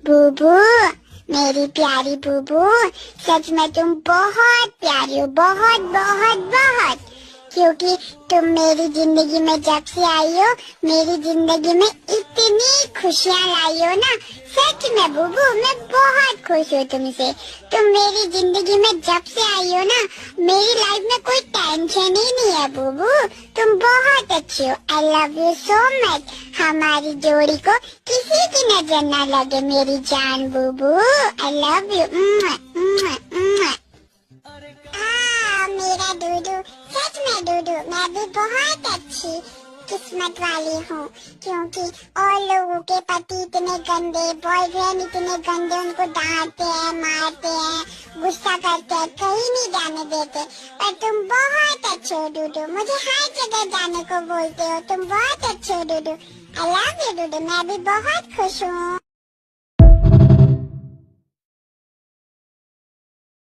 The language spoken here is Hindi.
बूबू, मेरी प्यारी बूबू, सच में तुम बहुत प्यारी हो, बहुत बहुत बहुत। क्योंकि तुम मेरी जिंदगी में जब से आई हो, मेरी जिंदगी में इतनी खुशियाँ लाई हो ना। सच में बूबू, मैं बहुत खुश हूँ तुमसे। तुम मेरी जिंदगी में जब से आई हो ना, मेरी लाइफ में कोई टेंशन ही नहीं है बूबू। तुम बहुत अच्छी हो। I love you so much. हमारी जोड़ी को किसी की नजर ना लगे मेरी जान बूबू। I love you. मेरा डूडू, सच में डूडू, मैं भी बहुत अच्छी किस्मत वाली हूँ। क्योंकि और लोगों के पति इतने गंदे, बॉयफ्रेंड इतने गंदे, उनको डांटते हैं, मारते हैं, गुस्सा करते हैं, कहीं नहीं जाने देते। पर तुम बहुत अच्छे हो डूडू, मुझे हर जगह जाने को बोलते हो। तुम बहुत अच्छे हो डूडू। आई लव यू डूडू, मैं भी बहुत खुश हूँ।